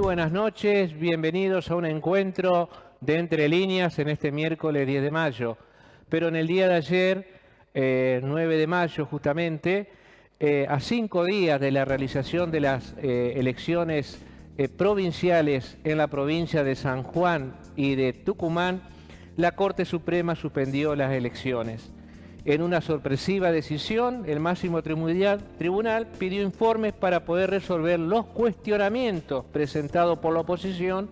buenas noches, bienvenidos a un encuentro de Entre Líneas en este miércoles 10 de mayo. Pero en el día de ayer, 9 de mayo justamente, a 5 días de la realización de las elecciones provinciales en la provincia de San Juan y de Tucumán, la Corte Suprema suspendió las elecciones. En una sorpresiva decisión, el máximo tribunal pidió informes para poder resolver los cuestionamientos presentados por la oposición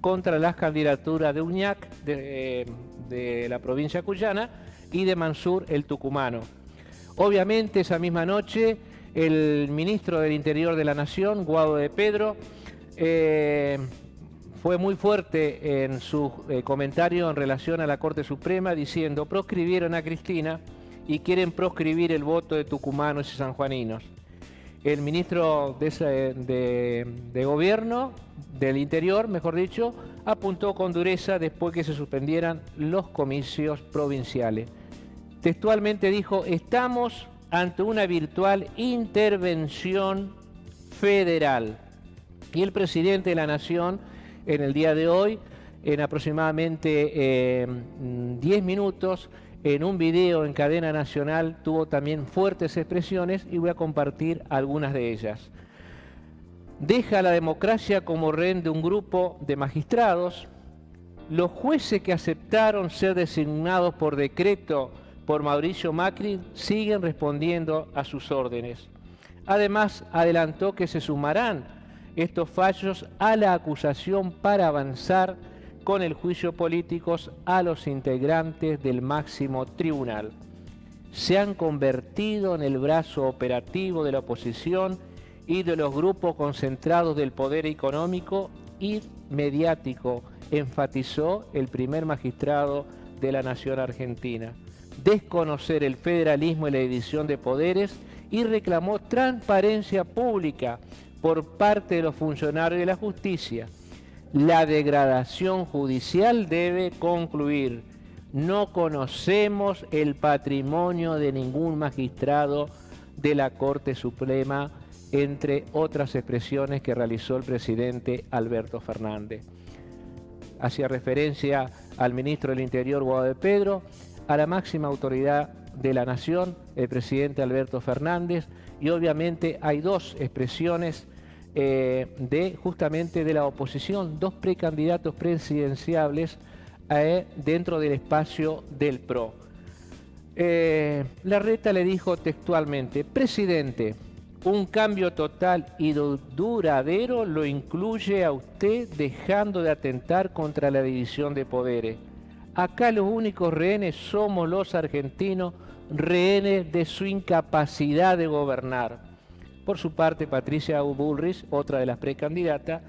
contra las candidaturas de Uñac, de la provincia cuyana, y de Mansur, el tucumano. Obviamente, esa misma noche, el ministro del Interior de la Nación, Guado de Pedro, fue muy fuerte en su comentario en relación a la Corte Suprema, diciendo: proscribieron a Cristina y quieren proscribir el voto de tucumanos y sanjuaninos. El ministro de Gobierno, del Interior, mejor dicho, apuntó con dureza después que se suspendieran los comicios provinciales. Textualmente dijo: estamos ante una virtual intervención federal. Y el presidente de la Nación, en el día de hoy, en aproximadamente 10 minutos, en un video en cadena nacional, tuvo también fuertes expresiones y voy a compartir algunas de ellas. Deja la democracia como rehén de un grupo de magistrados. Los jueces que aceptaron ser designados por decreto por Mauricio Macri siguen respondiendo a sus órdenes. Además, adelantó que se sumarán estos fallos a la acusación para avanzar con el juicio político a los integrantes del máximo tribunal. Se han convertido en el brazo operativo de la oposición y de los grupos concentrados del poder económico y mediático, enfatizó el primer magistrado de la Nación Argentina. Desconocer el federalismo y la división de poderes, y reclamó transparencia pública por parte de los funcionarios de la justicia. La degradación judicial debe concluir. No conocemos el patrimonio de ningún magistrado de la Corte Suprema, entre otras expresiones que realizó el presidente Alberto Fernández. Hacía referencia al ministro del Interior, Guado de Pedro, a la máxima autoridad de la Nación, el presidente Alberto Fernández, y obviamente hay dos expresiones justamente de la oposición, dos precandidatos presidenciables dentro del espacio del PRO. Larreta le dijo textualmente: presidente, un cambio total y duradero lo incluye a usted dejando de atentar contra la división de poderes. Acá los únicos rehenes somos los argentinos, rehenes de su incapacidad de gobernar. Por su parte, Patricia Bullrich, otra de las precandidatas: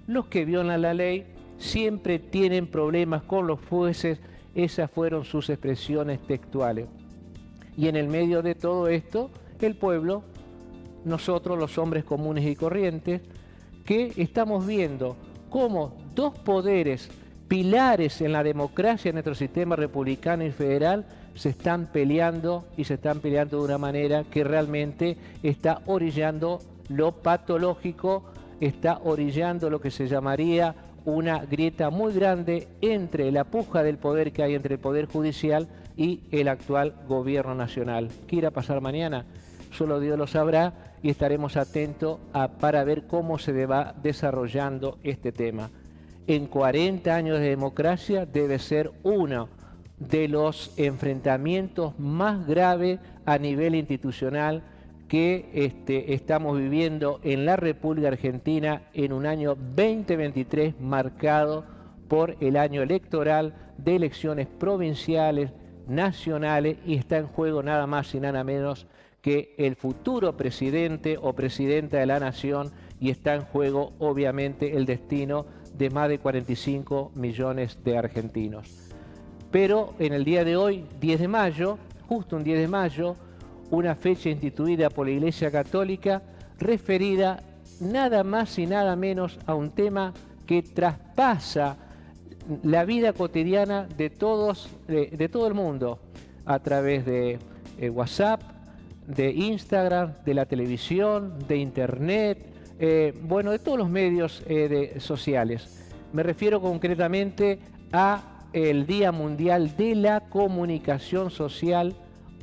los que violan la ley siempre tienen problemas con los jueces. Esas fueron sus expresiones textuales. Y en el medio de todo esto, el pueblo, nosotros los hombres comunes y corrientes, que estamos viendo cómo dos poderes pilares en la democracia, en nuestro sistema republicano y federal, se están peleando, y se están peleando de una manera que realmente está orillando lo patológico, está orillando lo que se llamaría una grieta muy grande entre la puja del poder que hay entre el Poder Judicial y el actual gobierno nacional. ¿Qué irá a pasar mañana? Solo Dios lo sabrá, y estaremos atentos para ver cómo se va desarrollando este tema. En 40 años de democracia debe ser uno de los enfrentamientos más graves a nivel institucional que estamos viviendo en la República Argentina, en un año 2023 marcado por el año electoral de elecciones provinciales, nacionales, y está en juego nada más y nada menos que el futuro presidente o presidenta de la nación, y está en juego obviamente el destino de más de 45 millones de argentinos. Pero en el día de hoy, 10 de mayo, justo un 10 de mayo, una fecha instituida por la Iglesia Católica, referida nada más y nada menos a un tema que traspasa la vida cotidiana de todo el mundo, a través de WhatsApp, de Instagram, de la televisión, de Internet, bueno, de todos los medios sociales. Me refiero concretamente a el Día Mundial de la Comunicación Social,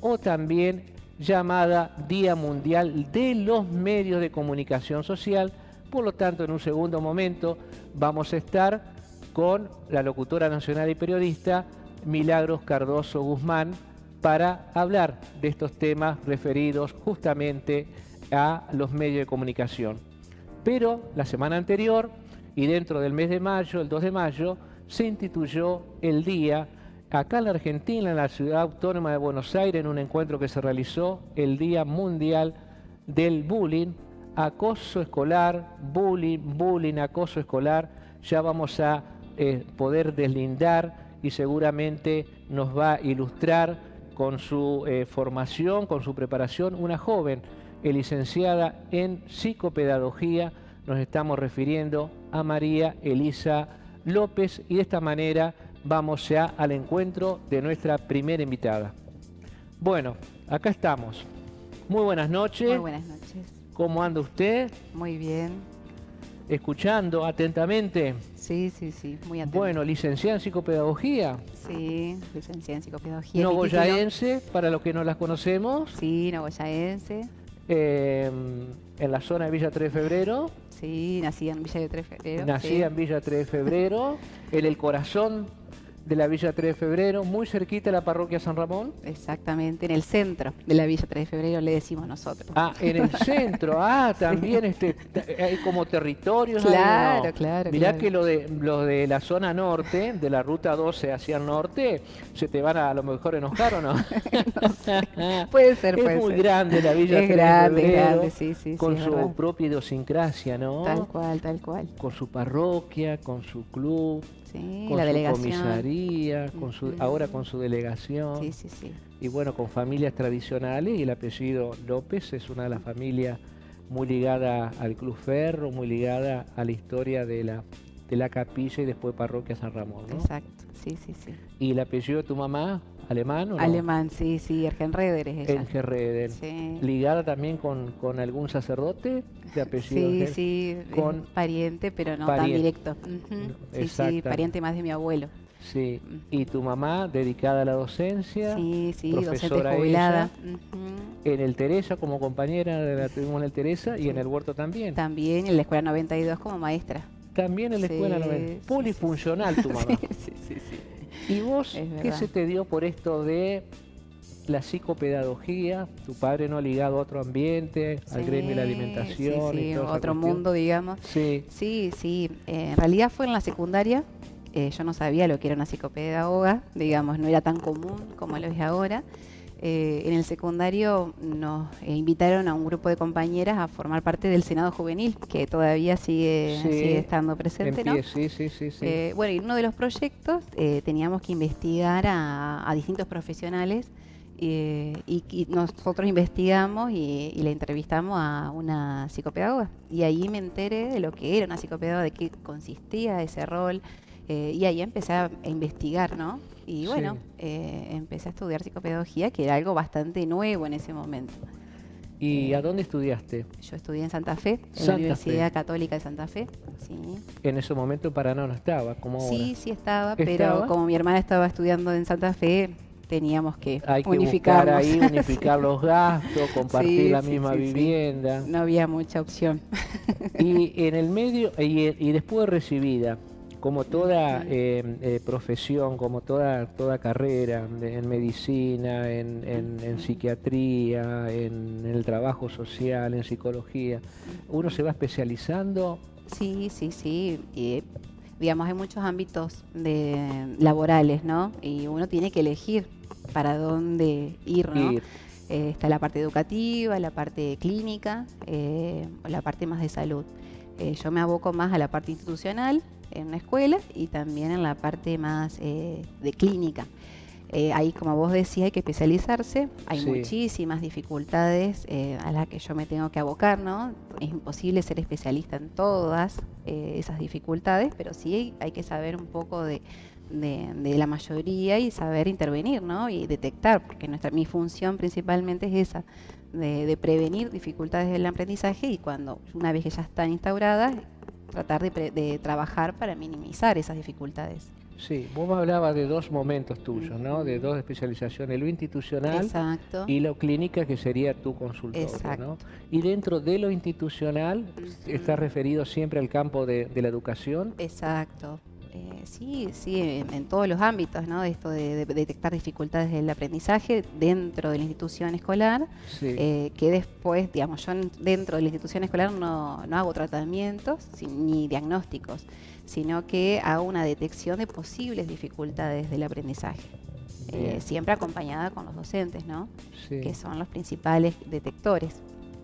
o también llamada Día Mundial de los Medios de Comunicación Social. Por lo tanto, en un segundo momento vamos a estar con la locutora nacional y periodista Milagros Cardoso Guzmán para hablar de estos temas referidos justamente a los medios de comunicación. Pero la semana anterior y dentro del mes de mayo, el 2 de mayo, se instituyó el día acá en la Argentina, en la ciudad autónoma de Buenos Aires, en un encuentro que se realizó, el Día Mundial del Bullying, acoso escolar, bullying, acoso escolar. Ya vamos a poder deslindar y seguramente nos va a ilustrar con su formación, con su preparación, una joven licenciada en psicopedagogía. Nos estamos refiriendo a María Elisa López, y de esta manera vamos ya al encuentro de nuestra primera invitada. Bueno, acá estamos. Muy buenas noches. Muy buenas noches. ¿Cómo anda usted? Muy bien. ¿Escuchando atentamente? Sí, muy atenta. Bueno, licenciada en psicopedagogía. Sí, licenciada en psicopedagogía. Nogoyaense, para los que no las conocemos. Sí, nogoyaense. En la zona de Villa 3 de Febrero. Sí, nací en Villa de 3 de Febrero. Nací en Villa 3 de Febrero, en el corazón de la Villa 3 de Febrero, muy cerquita de la parroquia San Ramón. Exactamente, en el centro de la Villa 3 de Febrero le decimos nosotros. Ah, en el centro, también hay como territorios. Claro, ahí, ¿no? claro. Mirá claro. que lo de la zona norte, de la ruta 12 hacia el norte, se te van a lo mejor enojar, ¿o no? No sé. Puede ser, es puede muy ser. grande la Villa 3 Es de grande, Febrero, sí. con es su verdad. propia idiosincrasia, ¿no? Tal cual. Con su parroquia, con su club. Sí, Con la su delegación. comisaría, ahora con su delegación. Sí. Y bueno, con familias tradicionales, y el apellido López es una de las familias muy ligada al Club Ferro, muy ligada a la historia de la capilla y después parroquia San Ramón, ¿no? Exacto, sí. ¿Y el apellido de tu mamá, alemán o no? Alemán, sí, Ergenreder es ella. Engerreden. Sí. ¿Ligada también con algún sacerdote de apellido? Sí, con es pariente, pero no pariente. tan directo. Sí, pariente más de mi abuelo. Sí. ¿Y tu mamá dedicada a la docencia? Sí, docente profesora jubilada. En el Teresa como compañera, la tuvimos en el Teresa, y en el Huerto también. También en la Escuela 92 como maestra. También en la Escuela 90. Polifuncional tu mamá. Sí. ¿Y vos Es qué verdad. se te dio por esto de la psicopedagogía? Tu padre no ligado a otro ambiente, al gremio de la alimentación. Sí, y toda esa otro cuestión. mundo, digamos. Sí. Sí. En realidad fue en la secundaria. Yo no sabía lo que era una psicopedagoga, digamos, no era tan común como lo es ahora. En el secundario nos invitaron a un grupo de compañeras a formar parte del Senado Juvenil, que todavía sigue estando presente, ¿no? Sí. Bueno, y uno de los proyectos teníamos que investigar a distintos profesionales y nosotros investigamos y le entrevistamos a una psicopedagoga. Y ahí me enteré de lo que era una psicopedagoga, de qué consistía ese rol. Y ahí empecé a investigar, ¿no? Y bueno, empecé a estudiar psicopedagogía, que era algo bastante nuevo en ese momento. ¿Y a dónde estudiaste? Yo estudié en Santa Fe, en la Universidad Católica de Santa Fe. Sí. En ese momento en Paraná no estaba, como ahora. Sí estaba, pero como mi hermana estaba estudiando en Santa Fe, teníamos que unificar unificar los gastos, compartir la misma vivienda. No había mucha opción. Y en el medio, y después de recibida, como toda profesión, como toda carrera, en medicina, en psiquiatría, en el trabajo social, en psicología, uno se va especializando. Sí. Y, digamos, hay muchos ámbitos laborales, ¿no? Y uno tiene que elegir para dónde ir, ¿no? Está la parte educativa, la parte clínica, la parte más de salud. Yo me aboco más a la parte institucional en una escuela y también en la parte más de clínica. Ahí, como vos decías, hay que especializarse. Hay Sí. muchísimas dificultades a las que yo me tengo que abocar, ¿no? Es imposible ser especialista en todas esas dificultades, pero sí hay que saber un poco de la mayoría y saber intervenir, ¿no? Y detectar, porque mi función principalmente es esa, de prevenir dificultades del aprendizaje y cuando una vez que ya están instauradas, tratar de trabajar para minimizar esas dificultades. Sí, vos me hablabas de dos momentos tuyos, ¿no? De dos especializaciones, lo institucional Exacto. y lo clínica, que sería tu consultorio, ¿no? Exacto. Y dentro de lo institucional, ¿está referido siempre al campo de la educación? Exacto. Sí, sí, en todos los ámbitos, ¿no? Esto de detectar dificultades del aprendizaje dentro de la institución escolar, Sí, que después, digamos, yo dentro de la institución escolar no hago tratamientos ni diagnósticos, sino que hago una detección de posibles dificultades del aprendizaje, bien, siempre acompañada con los docentes, ¿no? sí, Que son los principales detectores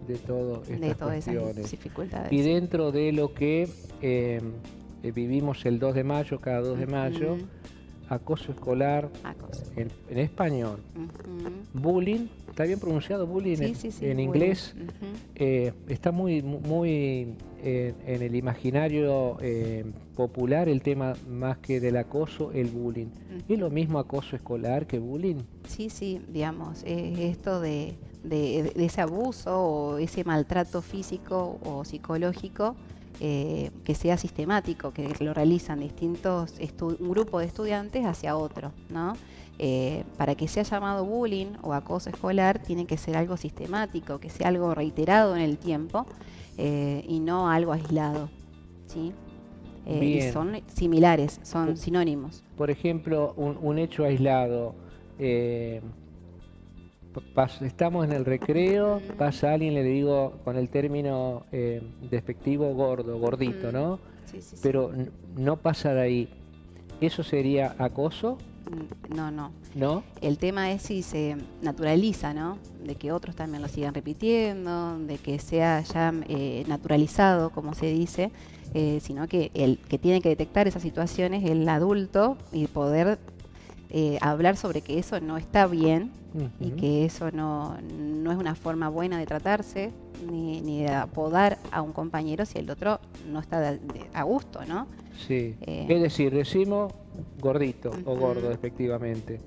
de todas de estas todas esas cuestiones. dificultades. Y Sí. dentro de lo que vivimos el 2 de mayo, cada 2 de mayo, Ujú. acoso escolar Acoso. en español, Ujú. bullying, ¿está bien pronunciado bullying Sí, sí, sí, en bullying. inglés? Ujú. Está muy en el imaginario popular el tema, más que del acoso, el bullying. ¿Es lo mismo acoso escolar que bullying? Sí, sí, digamos, esto de ese abuso o ese maltrato físico o psicológico que sea sistemático, que lo realizan un grupo de estudiantes hacia otro, ¿no? Para que sea llamado bullying o acoso escolar tiene que ser algo sistemático, que sea algo reiterado en el tiempo y no algo aislado, ¿sí? Y Bien. son similares, son Pu- sinónimos. Por ejemplo, un hecho aislado. eh, Estamos en el recreo, pasa alguien, le digo con el término despectivo gordo, gordito, Ujú. ¿no? Sí, sí, sí. Pero no pasa de ahí. ¿Eso sería acoso? No, no. ¿No? El tema es si se naturaliza, ¿no? De que otros también lo sigan repitiendo, de que sea ya naturalizado, como se dice, sino que el que tiene que detectar esas situaciones es el adulto y poder hablar sobre que eso no está bien y Ujú. que eso no es una forma buena de tratarse ni de apodar a un compañero si el otro no está a gusto, ¿no? Sí. Eh, Es decir, decimos gordito o gordo, Ujú. respectivamente,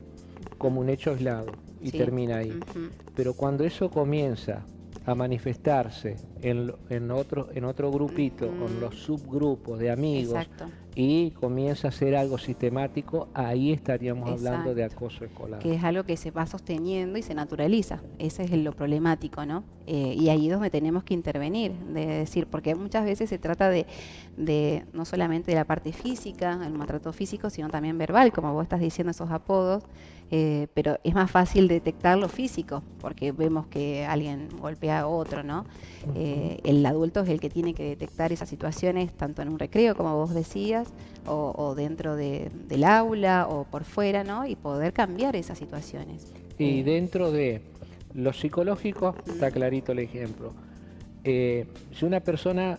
como un hecho aislado y Sí. termina ahí. Ujú. Pero cuando eso comienza a manifestarse en otro grupito, en los subgrupos de amigos, Exacto. y comienza a ser algo sistemático, ahí estaríamos hablando de Exacto. acoso escolar. Que es algo que se va sosteniendo y se naturaliza. Ese es lo problemático, ¿no? Y ahí es donde tenemos que intervenir, de decir, porque muchas veces se trata de no solamente de la parte física, el maltrato físico, sino también verbal, como vos estás diciendo esos apodos, pero es más fácil detectar lo físico, porque vemos que alguien golpea a otro, ¿no? El adulto es el que tiene que detectar esas situaciones, tanto en un recreo, como vos decías, o dentro del aula, o por fuera, ¿no? Y poder cambiar esas situaciones. Y dentro de lo psicológico, está clarito el ejemplo. Si una persona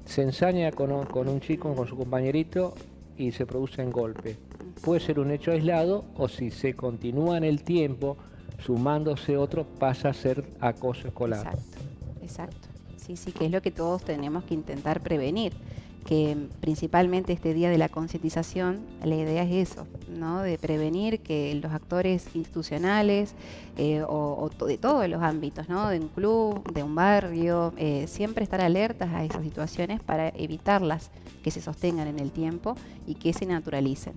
se ensaña con un chico, con su compañerito, y se produce un golpe, puede ser un hecho aislado, o si se continúa en el tiempo, sumándose otro, pasa a ser acoso escolar. Exacto, exacto. Sí, sí, que es lo que todos tenemos que intentar prevenir, que principalmente este día de la concientización, la idea es eso, ¿no? De prevenir que los actores institucionales de todos los ámbitos, ¿no? De un club, de un barrio, siempre estar alertas a esas situaciones para evitarlas, que se sostengan en el tiempo y que se naturalicen.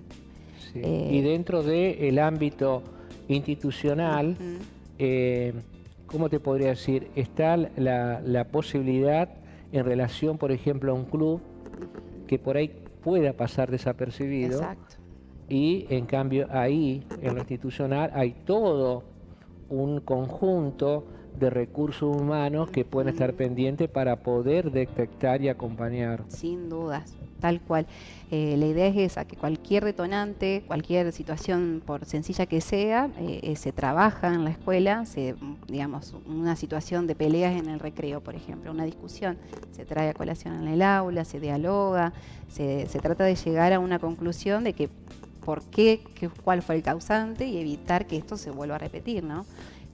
Sí. Eh, Y dentro del ámbito institucional, Ujú. ¿cómo te podría decir? Está la posibilidad en relación, por ejemplo, a un club que por ahí pueda pasar desapercibido, Exacto. y en cambio ahí, en lo institucional, hay todo un conjunto de recursos humanos que pueden estar Ujú. pendientes para poder detectar y acompañar. Sin dudas, tal cual. La idea es esa, que cualquier detonante, cualquier situación, por sencilla que sea, se trabaja en la escuela, digamos, una situación de peleas en el recreo, por ejemplo, una discusión, se trae a colación en el aula, se dialoga, se trata de llegar a una conclusión de que por qué, cuál fue el causante y evitar que esto se vuelva a repetir, ¿no?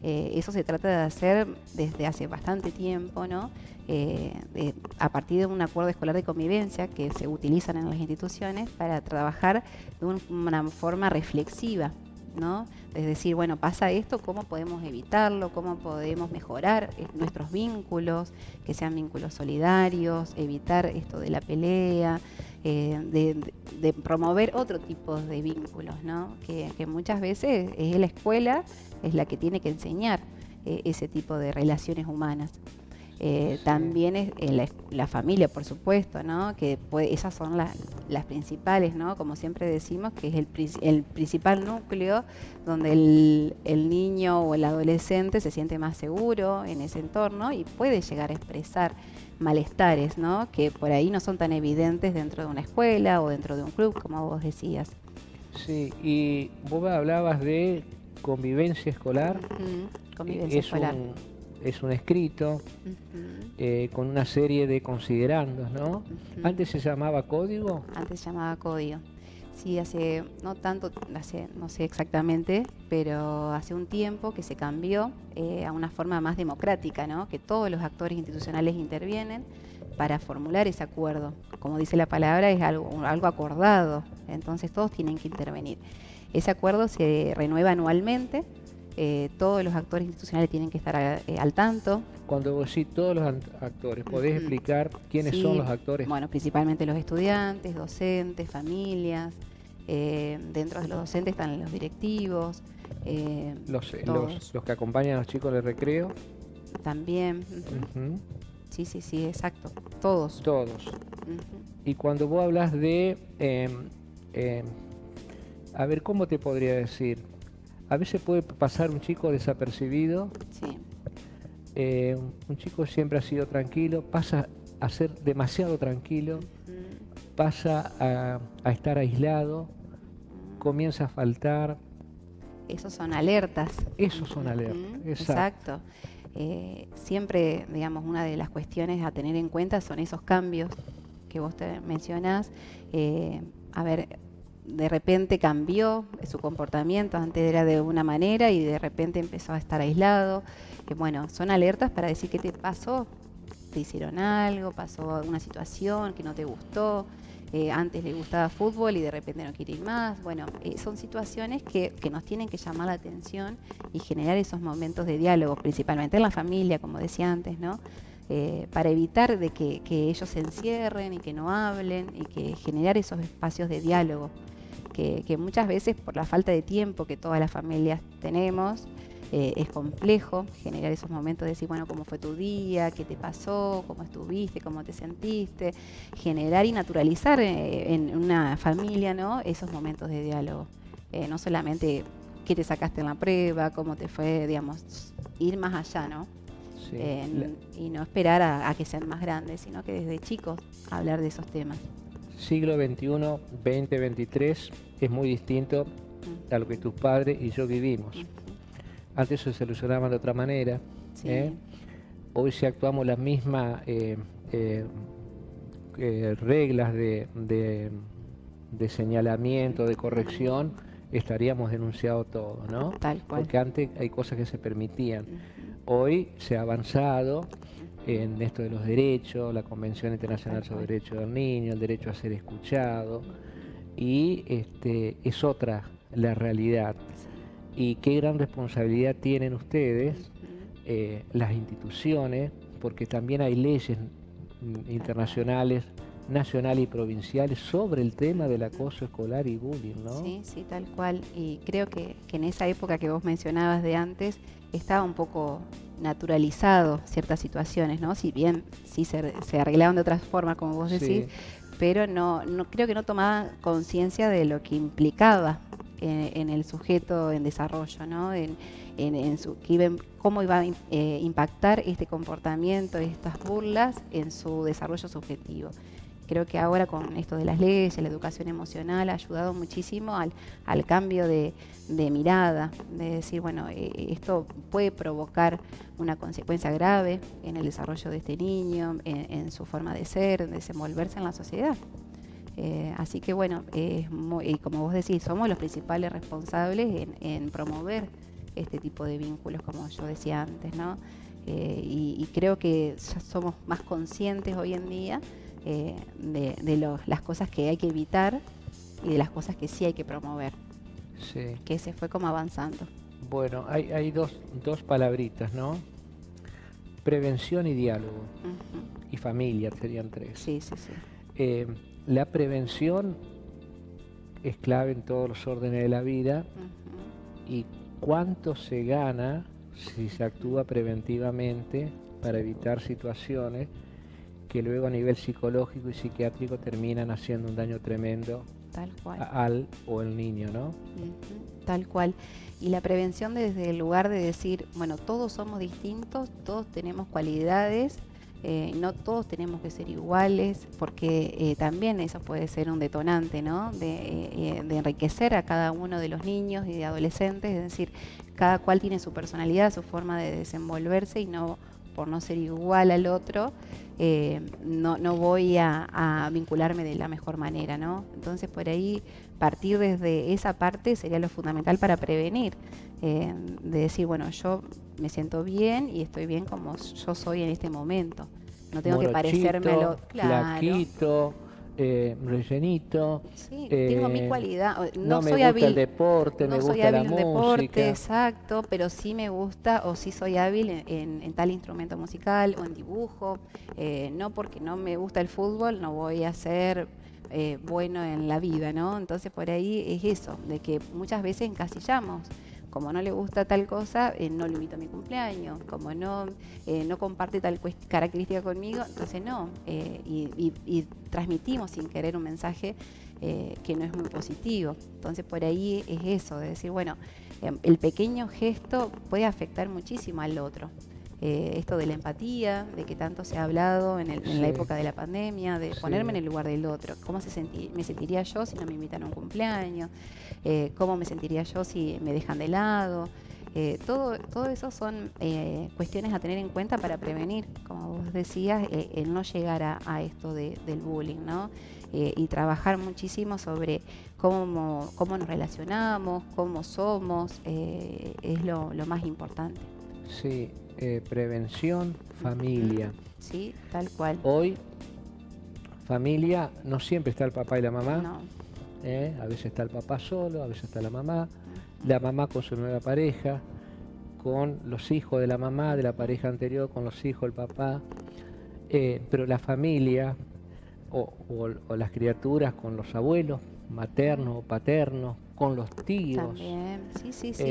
Eso se trata de hacer desde hace bastante tiempo, ¿no? A partir de un acuerdo escolar de convivencia que se utilizan en las instituciones para trabajar de una forma reflexiva, ¿no? Es decir, bueno, pasa esto, ¿cómo podemos evitarlo? ¿Cómo podemos mejorar nuestros vínculos, que sean vínculos solidarios, evitar esto de la pelea, de promover otro tipo de vínculos, ¿no? Que muchas veces es la escuela, es la que tiene que enseñar ese tipo de relaciones humanas. Sí. También es la familia, por supuesto, ¿no? Que esas son las principales, ¿no? Como siempre decimos, que es el principal núcleo donde el niño o el adolescente se siente más seguro en ese entorno y puede llegar a expresar malestares, ¿no? Que por ahí no son tan evidentes dentro de una escuela o dentro de un club, como vos decías. Sí, y vos hablabas de convivencia escolar. Convivencia escolar. Es un escrito con una serie de considerandos, ¿no? Antes se llamaba código. Antes se llamaba código. Sí, no sé exactamente, pero hace un tiempo que se cambió a una forma más democrática, ¿no? Que todos los actores institucionales intervienen para formular ese acuerdo. Como dice la palabra, es algo acordado, entonces todos tienen que intervenir. Ese acuerdo se renueva anualmente. Todos los actores institucionales tienen que estar al tanto. Cuando vos decís todos los actores, ¿podés explicar quiénes son los actores? Bueno, principalmente los estudiantes, docentes, familias. Dentro de los docentes están los directivos. Los que acompañan a los chicos del recreo. También. Sí, exacto. Todos. Y cuando vos hablas de... a ver, ¿cómo te podría decir? A veces puede pasar un chico desapercibido. Sí. Un chico siempre ha sido tranquilo, pasa a ser demasiado tranquilo, pasa a estar aislado, comienza a faltar. Esos son alertas. Exacto. Siempre, digamos, una de las cuestiones a tener en cuenta son esos cambios que vos te mencionás. De repente cambió su comportamiento, antes era de una manera y de repente empezó a estar aislado. Bueno, son alertas para decir qué te pasó, te hicieron algo, pasó alguna situación que no te gustó, antes le gustaba fútbol y de repente no quiere ir más. Bueno, son situaciones que nos tienen que llamar la atención y generar esos momentos de diálogo, principalmente en la familia, como decía antes, ¿no? Para evitar de que ellos se encierren y que no hablen y que generar esos espacios de diálogo. Que muchas veces por la falta de tiempo que todas las familias tenemos, es complejo generar esos momentos de decir, bueno, ¿cómo fue tu día? ¿Qué te pasó? ¿Cómo estuviste? ¿Cómo te sentiste? Generar y naturalizar en una familia, ¿no? Esos momentos de diálogo. No solamente qué te sacaste en la prueba, cómo te fue, digamos, ir más allá, ¿no? Sí. Y no esperar a que sean más grandes, sino que desde chicos hablar de esos temas. Siglo XXI, 2023, es muy distinto a lo que tus padres y yo vivimos. Antes se solucionaban de otra manera. Sí. Hoy si actuamos las mismas reglas de señalamiento, de corrección, estaríamos denunciados todos, ¿no? Tal cual. Porque antes hay cosas que se permitían. Hoy se ha avanzado en esto de los derechos, la Convención Internacional sobre Derechos del Niño, el derecho a ser escuchado, y es otra la realidad. Y qué gran responsabilidad tienen ustedes, las instituciones, porque también hay leyes internacionales, nacionales y provinciales sobre el tema del acoso escolar y bullying, ¿no? Sí, tal cual. Y creo que en esa época que vos mencionabas de antes, estaba un poco naturalizado ciertas situaciones, ¿no? Si bien sí se arreglaban de otras formas, como vos decís, pero no creo que no tomaban conciencia de lo que implicaba en el sujeto en desarrollo, ¿no? Cómo iba a impactar este comportamiento, estas burlas en su desarrollo subjetivo. Creo que ahora con esto de las leyes, la educación emocional ha ayudado muchísimo al cambio de mirada, de decir, bueno, esto puede provocar una consecuencia grave en el desarrollo de este niño, en su forma de ser, de desenvolverse en la sociedad. Así que bueno, como vos decís, somos los principales responsables en promover este tipo de vínculos, como yo decía antes, ¿no? Y creo que ya somos más conscientes hoy en día de las cosas que hay que evitar y de las cosas que sí hay que promover, Sí. que se fue como avanzando. Bueno, hay dos palabritas, ¿no? Prevención y diálogo. Ujú. Y familia serían tres. Sí, sí, sí. La prevención es clave en todos los órdenes de la vida. Ujú. ¿Y cuánto se gana si se actúa preventivamente para evitar situaciones que luego a nivel psicológico y psiquiátrico terminan haciendo un daño tremendo Tal cual. al o el niño, ¿no? Ujú, tal cual. Y la prevención desde el lugar de decir, bueno, todos somos distintos, todos tenemos cualidades, no todos tenemos que ser iguales, porque también eso puede ser un detonante, ¿no? De enriquecer a cada uno de los niños y de adolescentes, es decir, cada cual tiene su personalidad, su forma de desenvolverse y no por no ser igual al otro, no voy a vincularme de la mejor manera, ¿no? Entonces por ahí partir desde esa parte sería lo fundamental para prevenir, de decir, bueno, yo me siento bien y estoy bien como yo soy en este momento. No tengo que parecerme a lo... Claro. Flaquito, rellenito. Sí, tengo mi cualidad. No me gusta el deporte, me no soy gusta la hábil en deporte, música. exacto, pero sí me gusta o sí soy hábil en tal instrumento musical o en dibujo. No porque no me gusta el fútbol, no voy a ser bueno en la vida, ¿no? Entonces por ahí es eso, de que muchas veces encasillamos. Como no le gusta tal cosa, no lo invito a mi cumpleaños. Como no comparte tal característica conmigo, entonces no. Y transmitimos sin querer un mensaje que no es muy positivo. Entonces por ahí es eso, de decir, bueno, el pequeño gesto puede afectar muchísimo al otro. Esto de la empatía, de que tanto se ha hablado en la época de la pandemia, de ponerme en el lugar del otro. ¿Cómo me sentiría yo si no me invitan a un cumpleaños? ¿Cómo me sentiría yo si me dejan de lado? Todo eso son cuestiones a tener en cuenta para prevenir, como vos decías, el no llegar a esto del bullying, ¿no? Y trabajar muchísimo sobre cómo nos relacionamos, cómo somos, es lo más importante. Sí, prevención, familia. Sí, tal cual. Hoy, familia, no siempre está el papá y la mamá. No. A veces está el papá solo, a veces está la mamá con su nueva pareja, con los hijos de la mamá, de la pareja anterior, con los hijos del papá. Pero la familia o las criaturas con los abuelos, maternos o paternos, con los tíos. También, sí, sí, sí.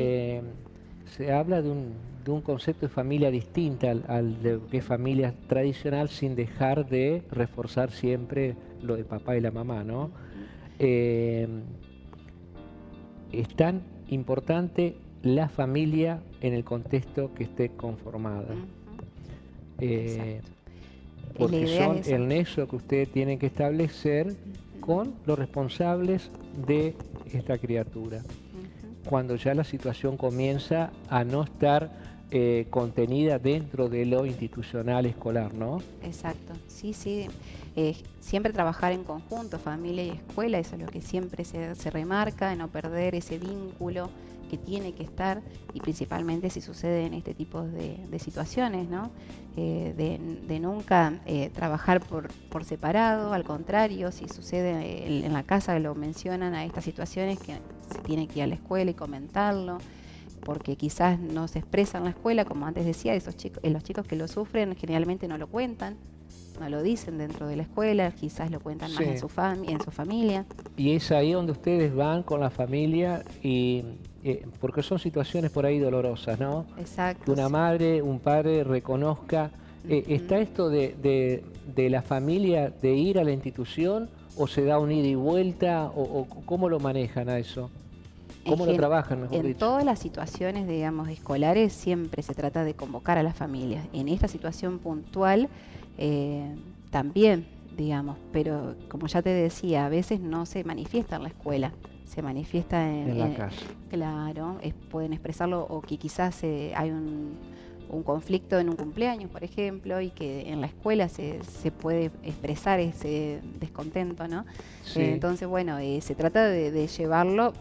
Se habla de un concepto de familia distinta al de que es familia tradicional, sin dejar de reforzar siempre lo del papá y la mamá, ¿no? Es tan importante la familia en el contexto que esté conformada. Porque son el nexo que ustedes tienen que establecer con los responsables de esta criatura. Cuando ya la situación comienza a no estar contenida dentro de lo institucional escolar, ¿no? Exacto, sí, sí. Siempre trabajar en conjunto, familia y escuela, eso es lo que siempre se remarca, no perder ese vínculo que tiene que estar, y principalmente si sucede en este tipo de situaciones, ¿no? De nunca trabajar por separado, al contrario, si sucede en la casa, lo mencionan a estas situaciones, que se tiene que ir a la escuela y comentarlo, porque quizás no se expresa en la escuela, como antes decía, los chicos que lo sufren generalmente no lo cuentan, no lo dicen dentro de la escuela, quizás lo cuentan más en su familia. Y es ahí donde ustedes van con la familia, y porque son situaciones por ahí dolorosas, ¿no? Exacto. Que una madre, un padre reconozca. ¿Está esto de la familia de ir a la institución, o se da un ida y vuelta, o cómo lo manejan a eso? ¿Cómo lo trabajan, mejor dicho? En todas las situaciones, digamos, escolares, siempre se trata de convocar a las familias. En esta situación puntual también, digamos, pero como ya te decía, a veces no se manifiesta en la escuela, se manifiesta en la casa. Claro, pueden expresarlo, o que quizás hay un conflicto en un cumpleaños, por ejemplo, y que en la escuela se puede expresar ese descontento, ¿no? Sí. Entonces, bueno, se trata de llevarlo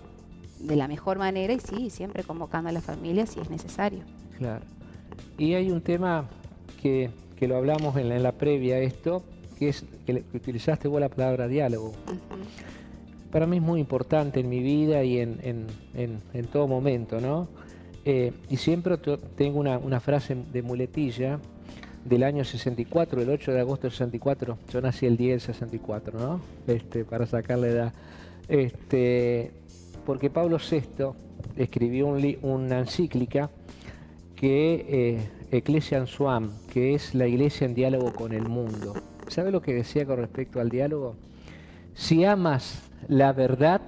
de la mejor manera y sí, siempre convocando a la familia si es necesario. Claro. Y hay un tema que lo hablamos en la previa a esto, que es que utilizaste vos la palabra diálogo. Ujú. Para mí es muy importante en mi vida y en todo momento, ¿no? Y siempre tengo una frase de muletilla del año 64, el 8 de agosto del 64. Yo nací el 10 del 64, ¿no? Para sacar la edad. Porque Pablo VI escribió una encíclica que Ecclesiam Suam, que es la iglesia en diálogo con el mundo. ¿Sabe lo que decía con respecto al diálogo? Si amas la verdad,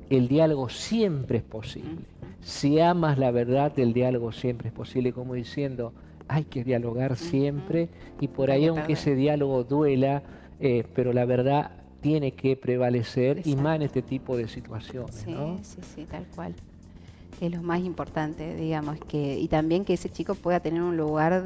el diálogo siempre es posible. Si amas la verdad, el diálogo siempre es posible, como diciendo, hay que dialogar siempre, y por ahí, aunque ese diálogo duela, pero la verdad tiene que prevalecer. Exacto. Y más en este tipo de situaciones, sí, ¿no? Sí, tal cual. Es lo más importante, digamos, y también que ese chico pueda tener un lugar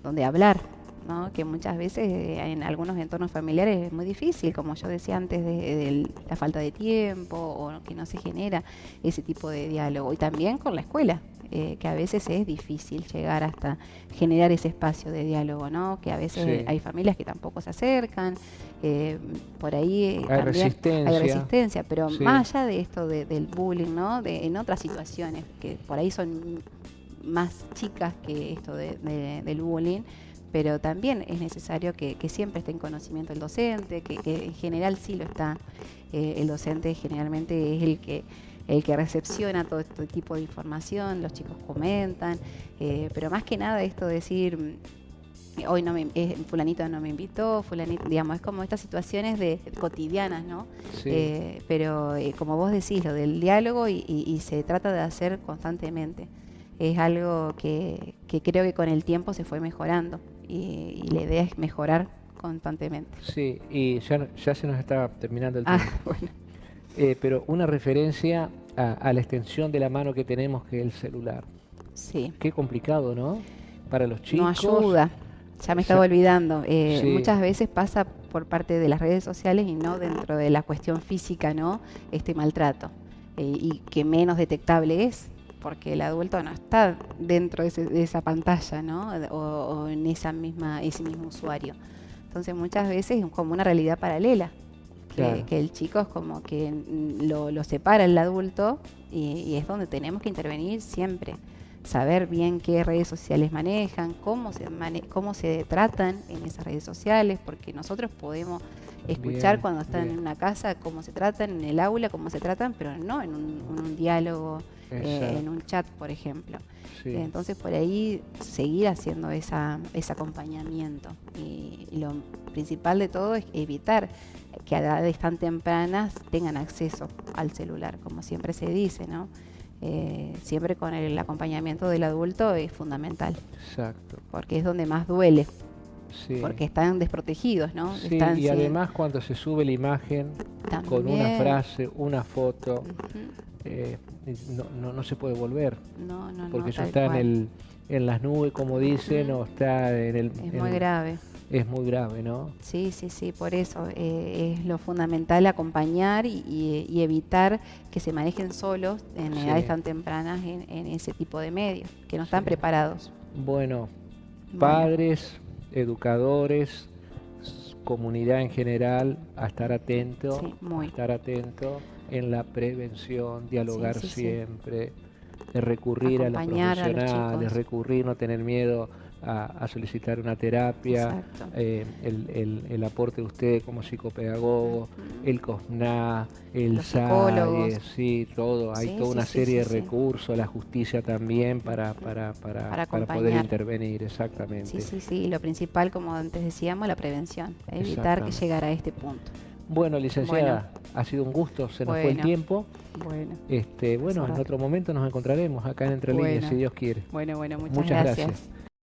donde hablar, ¿no? Que muchas veces en algunos entornos familiares es muy difícil, como yo decía antes, de la falta de tiempo o que no se genera ese tipo de diálogo. Y también con la escuela, que a veces es difícil llegar hasta generar ese espacio de diálogo, ¿no? Que a veces Sí. hay familias que tampoco se acercan, por ahí hay también hay resistencia, pero sí. Más allá de esto del bullying, ¿no? En otras situaciones que por ahí son más chicas que esto del bullying, pero también es necesario que siempre esté en conocimiento el docente, que en general sí lo está. El docente generalmente es el que recepciona todo este tipo de información, los chicos comentan, pero más que nada esto de decir, hoy fulanito no me invitó, fulanito, digamos, es como estas situaciones cotidianas, ¿no? Sí. Pero como vos decís, lo del diálogo y se trata de hacer constantemente. Es algo que creo que con el tiempo se fue mejorando y la idea es mejorar constantemente. Sí, y ya se nos está terminando el tiempo. Bueno. Pero una referencia a la extensión de la mano que tenemos, que es el celular. Sí. Qué complicado, ¿no? Para los chicos. No ayuda. Ya me estaba olvidando. Sí. Muchas veces pasa por parte de las redes sociales y no dentro de la cuestión física, ¿no? Este maltrato. Y que menos detectable es, porque el adulto no está dentro de esa pantalla, ¿no? O en ese mismo usuario. Entonces muchas veces es como una realidad paralela. Claro. Que el chico es como que lo separa el adulto y es donde tenemos que intervenir siempre. Saber bien qué redes sociales manejan, cómo se tratan en esas redes sociales, porque nosotros podemos escuchar bien, cuando están en una casa cómo se tratan, en el aula cómo se tratan, pero no en un diálogo, en un chat, por ejemplo. Sí. Entonces por ahí seguir haciendo ese acompañamiento. Y lo principal de todo es evitar que a edades tan tempranas tengan acceso al celular, como siempre se dice, ¿no? Siempre con el acompañamiento del adulto es fundamental. Exacto. Porque es donde más duele. Sí. Porque están desprotegidos, ¿no? Sí, y además cuando se sube la imagen también, con una frase, una foto, no se puede volver. No, porque eso está en las nubes, como dicen, o está en el... Es muy grave. Es muy grave, ¿no? Sí, por eso es lo fundamental acompañar y evitar que se manejen solos en edades tan tempranas en ese tipo de medios, que no están preparados. Bueno, padres, educadores, comunidad en general, a estar atento, en la prevención, dialogar siempre, de recurrir a los profesionales, recurrir, no tener miedo a solicitar una terapia, el aporte de usted como psicopedagogo, el COSNA, el SAE, sí, todo, hay toda una serie de recursos, la justicia también para poder intervenir, exactamente. Sí, lo principal, como antes decíamos, la prevención, evitar que llegara a este punto. Bueno, licenciada, ha sido un gusto, se nos fue el tiempo. Bueno, en otro momento nos encontraremos acá en Entre Líneas, si Dios quiere. Muchas gracias.